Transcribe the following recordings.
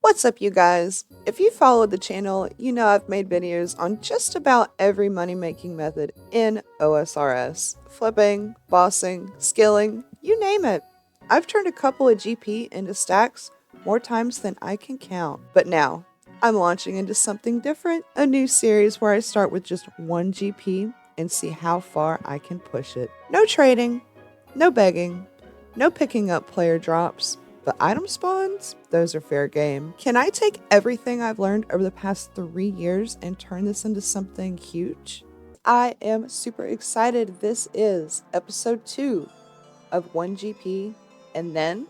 What's up, you guys? If you followed the channel, you know I've made videos on just about every money-making method in OSRS. Flipping, bossing, skilling, you name it. I've turned a couple of GP into stacks more times than I can count. But now, I'm launching into something different, a new series where I start with just one GP and see how far I can push it. No trading, no begging, no picking up player drops. But item spawns, those are fair game. Can I take everything I've learned over the past 3 years and turn this into something huge? I am super excited. This is episode 2 of 1GP and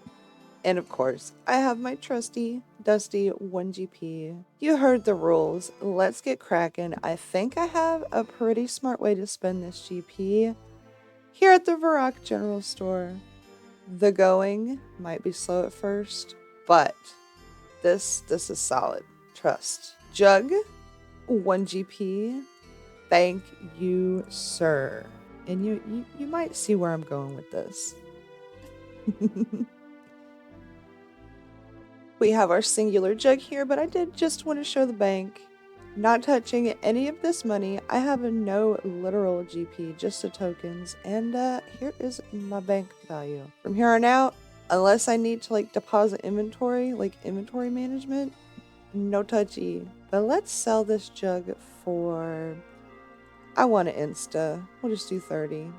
of course, I have my trusty, dusty 1GP. You heard the rules. Let's get cracking. I think I have a pretty smart way to spend this GP here at the Varrock General Store. The going might be slow at first, but this is solid. Trust. Jug, 1GP. Thank you, sir. And you might see where I'm going with this. We have our singular jug here, but I did just want to show the bank. Not touching any of this money. I have no literal GP, just the tokens. And here is my bank value. From here on out, unless I need to deposit inventory, inventory management, no touchy. But let's sell this jug for, I want to insta. We'll just do 30.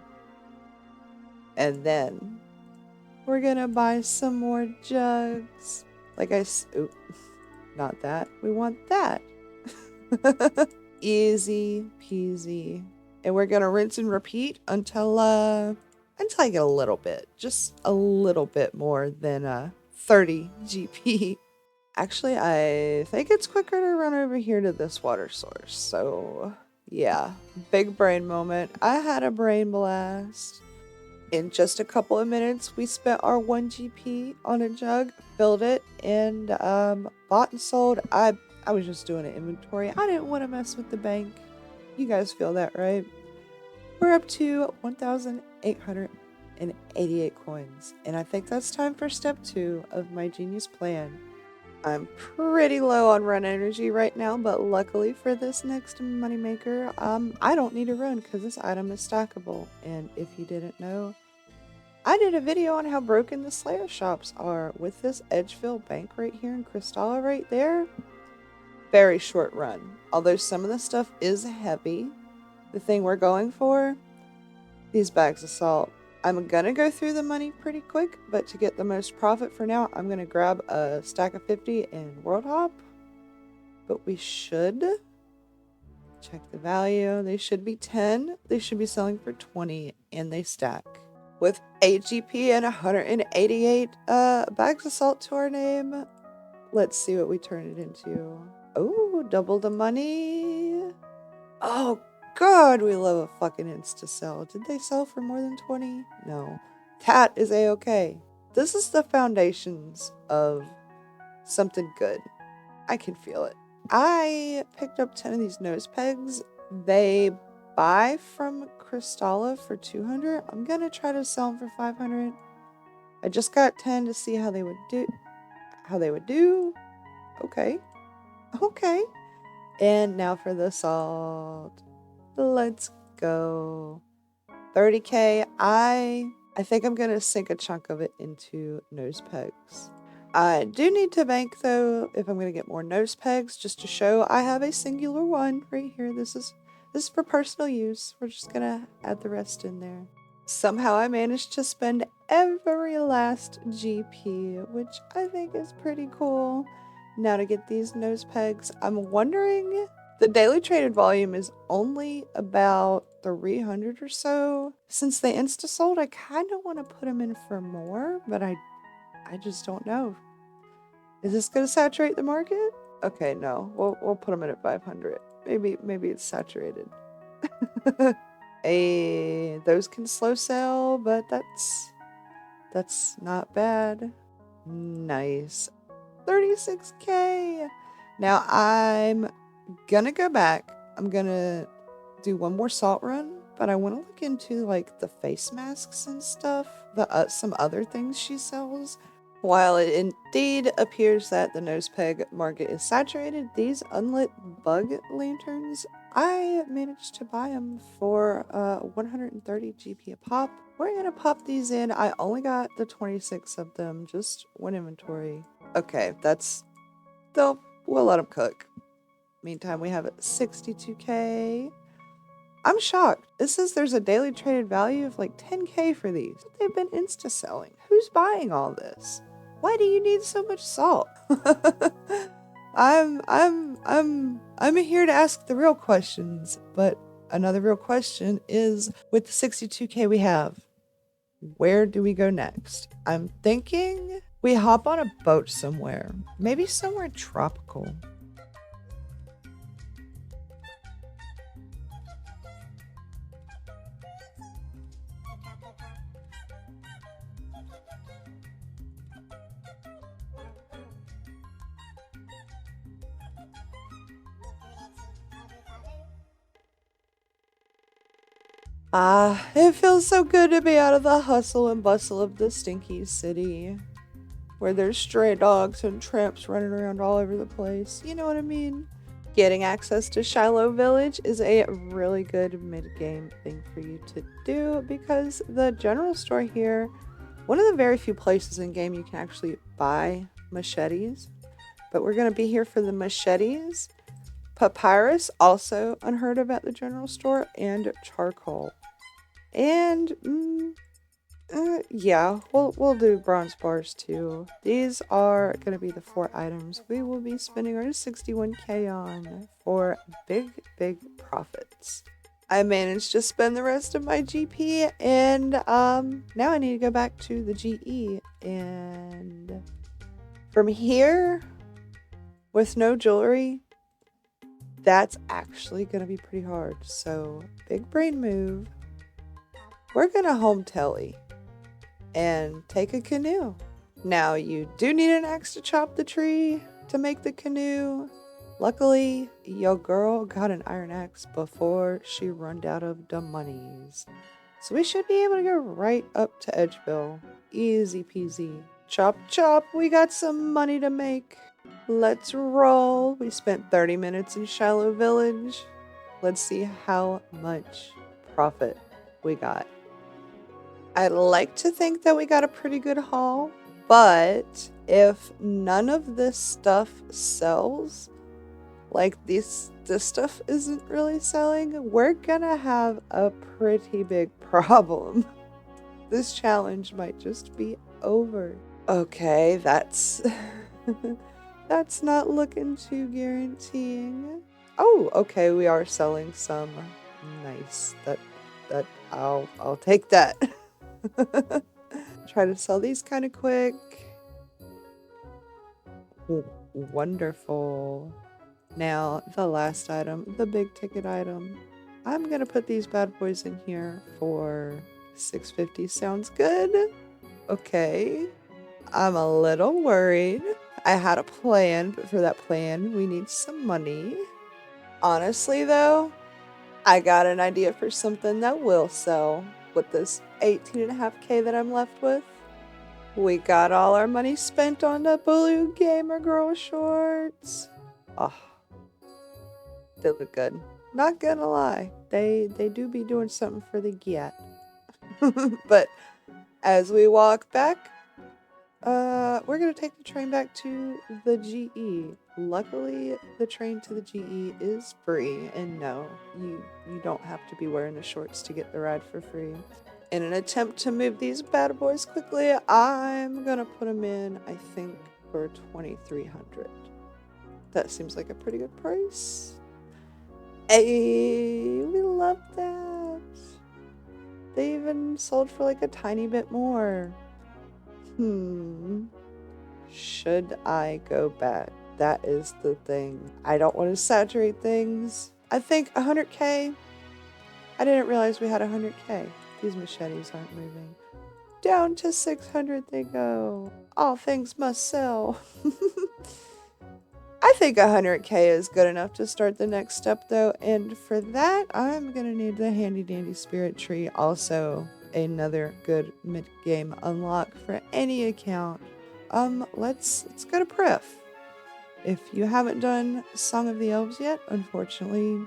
And then we're gonna buy some more jugs. Oop, not that. We want that. Easy peasy. And we're gonna rinse and repeat until I get a little bit, just a little bit more than 30 GP. Actually, I think it's quicker to run over here to this water source. So yeah, big brain moment. I had a brain blast. In just a couple of minutes, we spent our 1GP on a jug, filled it, and bought and sold. I was just doing an inventory. I didn't want to mess with the bank. You guys feel that, right? We're up to 1,888 coins. And I think that's time for step 2 of my genius plan. I'm pretty low on run energy right now, but luckily for this next moneymaker, I don't need to run because this item is stackable. And if you didn't know, I did a video on how broken the Slayer shops are with this Edgefield bank right here in Crystalla right there. Very short run. Although some of the stuff is heavy, the thing we're going for, these bags of salt. I'm gonna go through the money pretty quick, but to get the most profit for now, I'm gonna grab a stack of 50 in World Hop. But we should check the value. They should be 10. They should be selling for 20, and they stack. With 8 GP and 188 bags of salt to our name, let's see what we turn it into. Oh, double the money. Oh, God, we love a fucking insta sell. Did they sell for more than 20? No. That is a-okay. This is the foundations of something good. I can feel it. I picked up 10 of these nose pegs. They buy from Crystalla for 200. I'm gonna try to sell them for 500. I just got 10 to see how they would do. Okay. And now for the salt. Let's go. 30k. I think I'm gonna sink a chunk of it into nose pegs. I do need to bank though if I'm gonna get more nose pegs, just to show I have a singular one right here. This is for personal use. We're just gonna add the rest in there. Somehow I managed to spend every last GP, which I think is pretty cool. Now to get these nose pegs, I'm wondering, the daily traded volume is only about 300 or so. Since they insta sold, I kind of want to put them in for more, but I just don't know. Is this going to saturate the market? Okay, no, we'll put them in at 500. Maybe it's saturated. Hey, those can slow sell, but that's not bad. Nice. 36k. Now I'm gonna go back. I'm gonna do one more salt run, but I want to look into the face masks and stuff, some other things she sells. While it indeed appears that the nosepeg market is saturated, these unlit bug lanterns, I managed to buy them for 130 GP a pop. We're gonna pop these in. I only got the 26 of them, just one inventory. Okay, we'll let them cook. Meantime, we have 62k. I'm shocked. It says there's a daily traded value of like 10k for these. They've been insta selling. Who's buying all this? Why do you need so much salt? I'm here to ask the real questions, but another real question is, with the 62k we have, where do we go next? I'm thinking we hop on a boat somewhere, maybe somewhere tropical. It feels so good to be out of the hustle and bustle of the stinky city, where there's stray dogs and tramps running around all over the place. You know what I mean? Getting access to Shilo Village is a really good mid-game thing for you to do, because the general store here, one of the very few places in game you can actually buy machetes, but we're going to be here for the machetes. Papyrus, also unheard of at the general store, and charcoal. And, yeah, we'll do bronze bars too. These are going to be the 4 items we will be spending our 61k on for big profits. I managed to spend the rest of my GP, and now I need to go back to the GE. And from here, with no jewelry, that's actually going to be pretty hard. So, big brain move. We're going to home telly and take a canoe. Now, you do need an axe to chop the tree to make the canoe. Luckily, your girl got an iron axe before she run out of the monies. So we should be able to go right up to Edgeville. Easy peasy. Chop chop, we got some money to make. Let's roll. We spent 30 minutes in Shilo Village. Let's see how much profit we got. I'd like to think that we got a pretty good haul, but if none of this stuff sells, like this stuff isn't really selling, we're gonna have a pretty big problem. This challenge might just be over. Okay, that's that's not looking too guaranteeing. Oh, okay, we are selling some. Nice. That I'll take that. Try to sell these kind of quick. Wonderful. Now, the last item, the big ticket item. I'm gonna put these bad boys in here for 650. Sounds good. Okay. I'm a little worried. I had a plan, but for that plan, we need some money. Honestly, though, I got an idea for something that will sell with this 18.5k that I'm left with. We got all our money spent on the blue gamer girl shorts. Oh, they look good. Not gonna lie, they do be doing something for the get. But as we walk back, we're gonna take the train back to the GE. Luckily, the train to the GE is free, and no, you don't have to be wearing the shorts to get the ride for free. In an attempt to move these bad boys quickly, I'm gonna put them in, I think, for 2,300. That seems like a pretty good price. Hey, we love that. They even sold for like a tiny bit more. Should I go back? That is the thing. I don't want to saturate things. I think 100k. I didn't realize we had 100k. These machetes aren't moving. Down to 600 they go. All things must sell. I think 100k is good enough to start the next step though, and for that I'm gonna need the handy dandy spirit tree. Also another good mid-game unlock for any account let's go to Prif. If you haven't done Song of the Elves yet, unfortunately,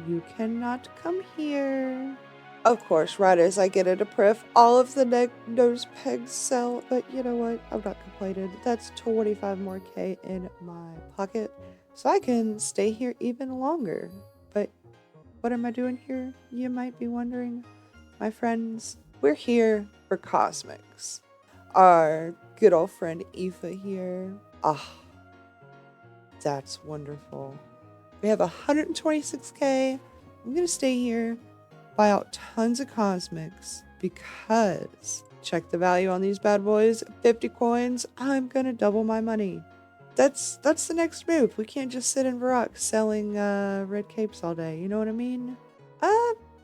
you cannot come here. Of course, right as I get into Prif, all of the nose pegs sell, but you know what? I'm not complaining. That's 25 more K in my pocket, so I can stay here even longer. But what am I doing here? You might be wondering. My friends, we're here for Cosmics. Our good old friend Aoife here. Ah, that's wonderful. We have 126K. I'm gonna stay here, buy out tons of Cosmics, because check the value on these bad boys, 50 coins, I'm gonna double my money. That's the next move. We can't just sit in Varrock selling red capes all day, you know what I mean?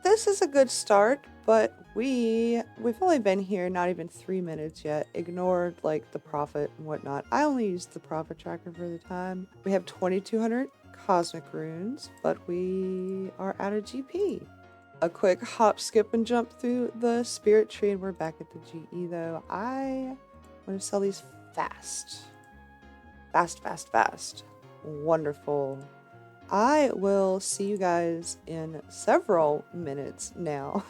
This is a good start, but we've only been here not even 3 minutes yet. Ignored like the profit and whatnot. I only used the profit tracker for the time. We have 2,200 Cosmic Runes, but we are out of GP. A quick hop, skip, and jump through the Spirit Tree, and we're back at the GE though. I want to sell these fast. Fast. Wonderful. I will see you guys in several minutes now.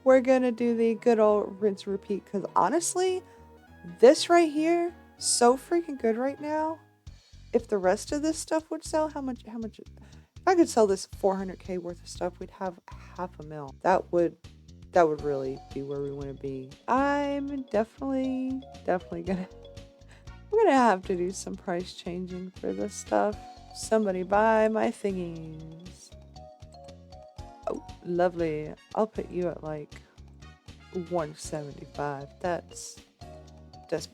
We're gonna do the good old rinse and repeat, because honestly, this right here, so freaking good right now. If the rest of this stuff would sell, how much, if I could sell this 400K worth of stuff, we'd have $500,000. That would really be where we want to be. I'm definitely gonna, I'm gonna have to do some price changing for this stuff. Somebody buy my thingies. Oh, lovely. I'll put you at like 175. That's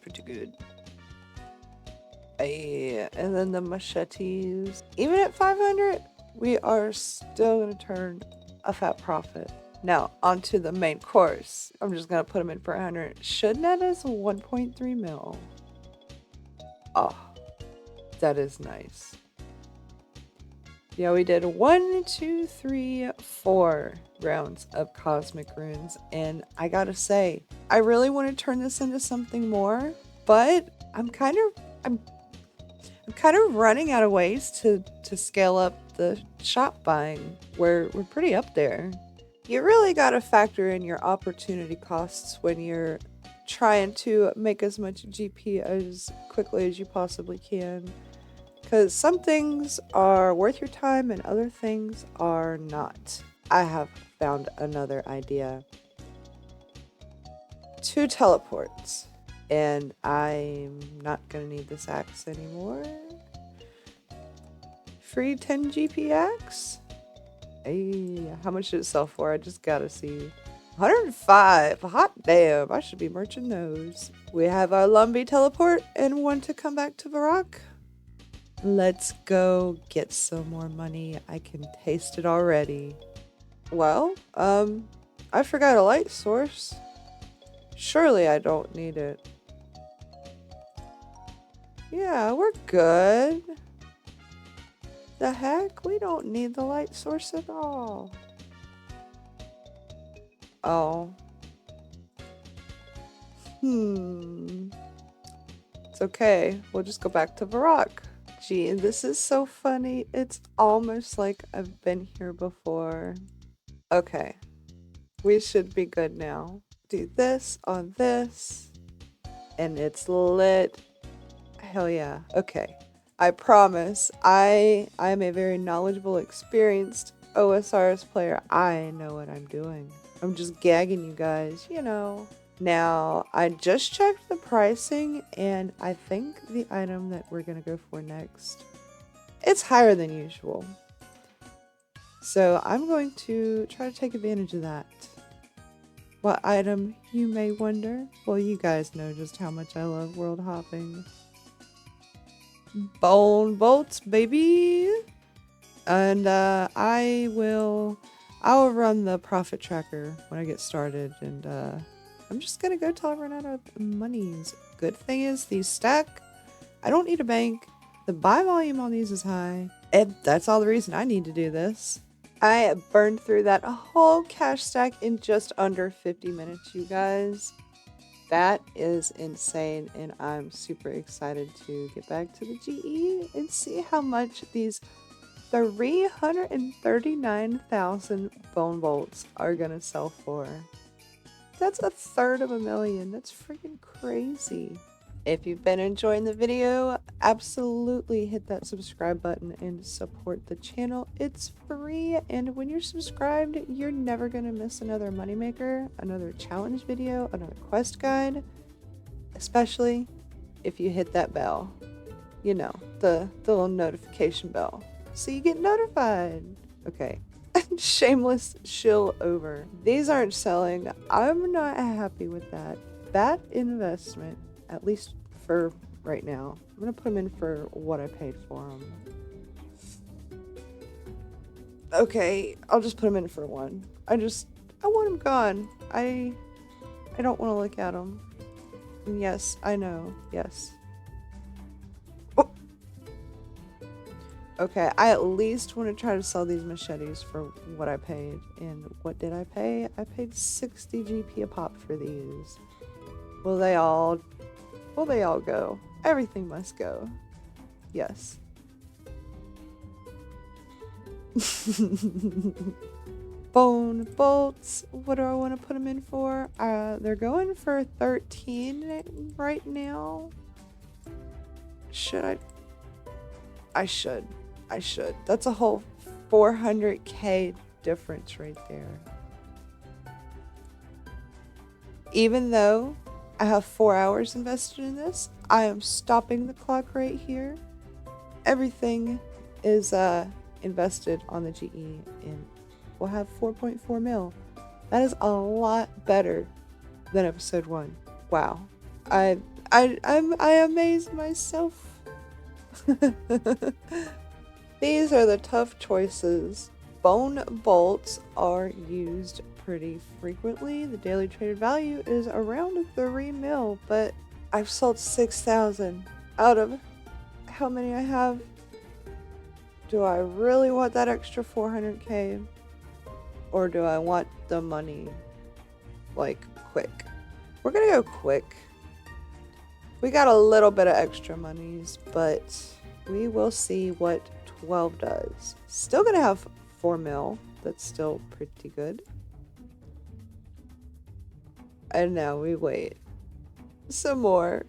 pretty good. And then the machetes. Even at 500, we are still gonna turn a fat profit. Now, onto the main course. I'm just gonna put them in for 100. Should net us 1.3 mil. Oh, that is nice. Yeah, we did 1, 2, 3, 4 rounds of Cosmic Runes, and I gotta say, I really want to turn this into something more, but I'm kind of running out of ways to scale up the shop buying. We're pretty up there. You really gotta factor in your opportunity costs when you're trying to make as much GP as quickly as you possibly can. Because some things are worth your time and other things are not. I have found another idea. 2 teleports. And I'm not going to need this axe anymore. Free 10 GP axe? Hey, how much did it sell for? I just gotta see. 105. Hot damn. I should be merching those. We have our Lumbee teleport and one to come back to Varrock. Let's go get some more money. I can taste it already. Well, I forgot a light source. Surely I don't need it. Yeah, we're good. The heck? We don't need the light source at all. Oh. It's okay. We'll just go back to Varrock. Gee, this is so funny. It's almost like I've been here before. Okay. We should be good now. Do this on this. And it's lit. Hell yeah. Okay. I promise. I am a very knowledgeable, experienced OSRS player. I know what I'm doing. I'm just gagging you guys, you know. Now, I just checked the pricing, and I think the item that we're going to go for next, it's higher than usual. So I'm going to try to take advantage of that. What item, you may wonder? Well, you guys know just how much I love world hopping. Bone bolts, baby! And I'll run the profit tracker when I get started, and I'm just gonna go till I run out of monies. Good thing is these stack. I don't need a bank. The buy volume on these is high, and that's all the reason I need to do this. I burned through that whole cash stack in just under 50 minutes, you guys. That is insane, and I'm super excited to get back to the GE and see how much these 339,000 bone bolts are gonna sell for. That's a third of a million. That's freaking crazy. If you've been enjoying the video, absolutely hit that subscribe button and support the channel. It's free, and when you're subscribed, you're never gonna miss another moneymaker, another challenge video, another quest guide, especially if you hit that bell. You know, the little notification bell, so you get notified. Okay. Shameless shill over. These aren't selling. I'm not happy with that. That investment, at least for right now, I'm gonna put them in for what I paid for them. Okay, I'll just put them in for one. I want them gone. I don't want to look at them. And yes, I know. Yes. Oh. Okay, I at least want to try to sell these machetes for what I paid. And what did I pay? I paid 60 GP a pop for these. Will they all go? Everything must go. Yes. Bone bolts. What do I want to put them in for? They're going for 13 right now. Should I? I should. That's a whole 400k difference right there. Even though I have 4 hours invested in this, I am stopping the clock right here. Everything is invested on the GE, and we'll have 4.4 mil. That is a lot better than episode 1. Wow. I amaze myself. These are the tough choices. Bone bolts are used pretty frequently. The daily traded value is around 3 mil, but I've sold 6,000 out of how many I have. Do I really want that extra 400k? Or do I want the money, like, quick? We're gonna go quick. We got a little bit of extra monies, but we will see what 12 does. Still gonna have 4 mil. That's still pretty good. And now we wait some more.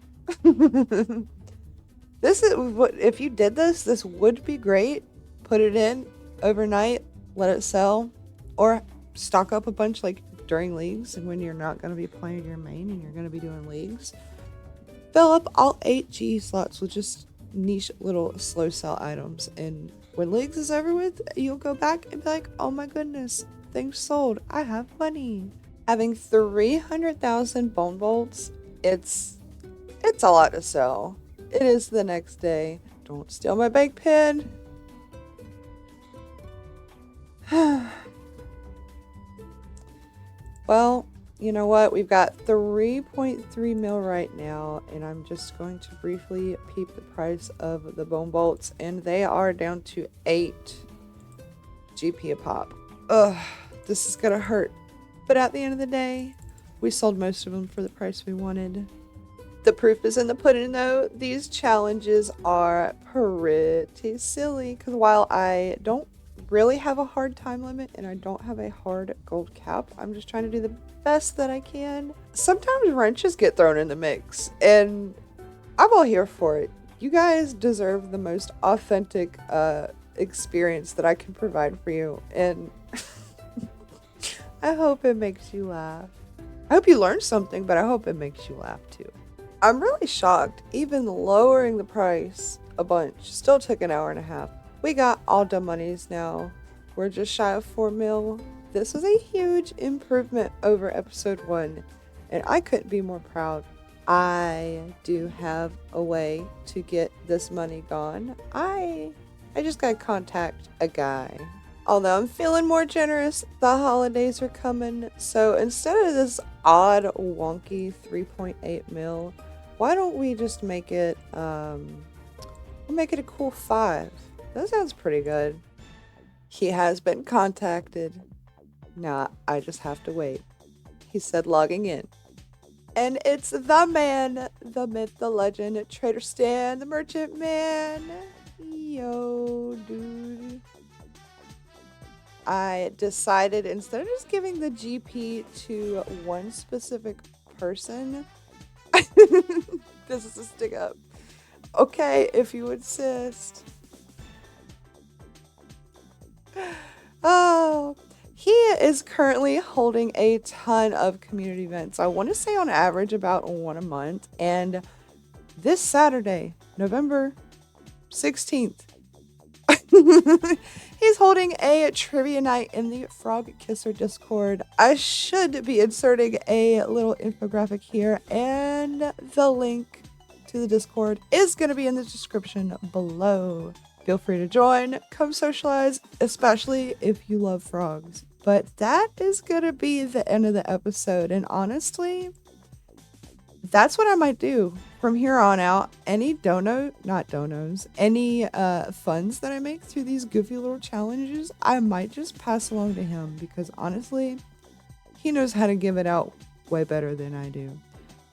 This is what, if you did this would be great. Put it in overnight, let it sell, or stock up a bunch like during leagues, and when you're not going to be playing your main and you're going to be doing leagues, fill up all 8 G slots with just niche little slow sell items, and when leagues is over with, you'll go back and be like, oh my goodness, things sold, I have money. Having 300,000 bone bolts, it's a lot to sell. It is the next day. Don't steal my bank pin. Well, you know what? We've got 3.3 mil right now, and I'm just going to briefly peep the price of the bone bolts, and they are down to 8 GP a pop. Ugh, this is gonna hurt. But at the end of the day, we sold most of them for the price we wanted. The proof is in the pudding, though. These challenges are pretty silly, because while I don't really have a hard time limit and I don't have a hard gold cap, I'm just trying to do the best that I can. Sometimes wrenches get thrown in the mix, and I'm all here for it. You guys deserve the most authentic experience that I can provide for you, and I hope it makes you laugh. I hope you learned something, but I hope it makes you laugh too. I'm really shocked. Even lowering the price a bunch still took an hour and a half. We got all the monies now. We're just shy of 4 mil. This was a huge improvement over episode 1, and I couldn't be more proud. I do have a way to get this money gone. I just gotta contact a guy. Although I'm feeling more generous, the holidays are coming, so instead of this odd, wonky 3.8 mil, why don't we just make it, we'll make it a cool 5. That sounds pretty good. He has been contacted. Now, I just have to wait. He said logging in. And it's the man, the myth, the legend, Trader Stan, the merchant man. Yo, dude. I decided instead of just giving the GP to one specific person, this is a stick up. Okay, if you insist. Oh, he is currently holding a ton of community events. I want to say on average about one a month. And this Saturday, November 16th, he's holding a trivia night in the Frog Kisser Discord. I should be inserting a little infographic here, and the link to the Discord is going to be in the description below. Feel free to join, come socialize, especially if you love frogs. But that is going to be the end of the episode, and honestly, that's what I might do from here on out. Any any funds that I make through these goofy little challenges, I might just pass along to him, because honestly, he knows how to give it out way better than I do.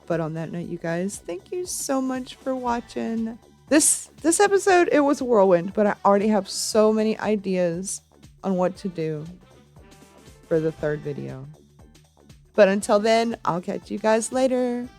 But on that note, you guys, thank you so much for watching. This episode, it was a whirlwind, but I already have so many ideas on what to do for the third video. But until then, I'll catch you guys later.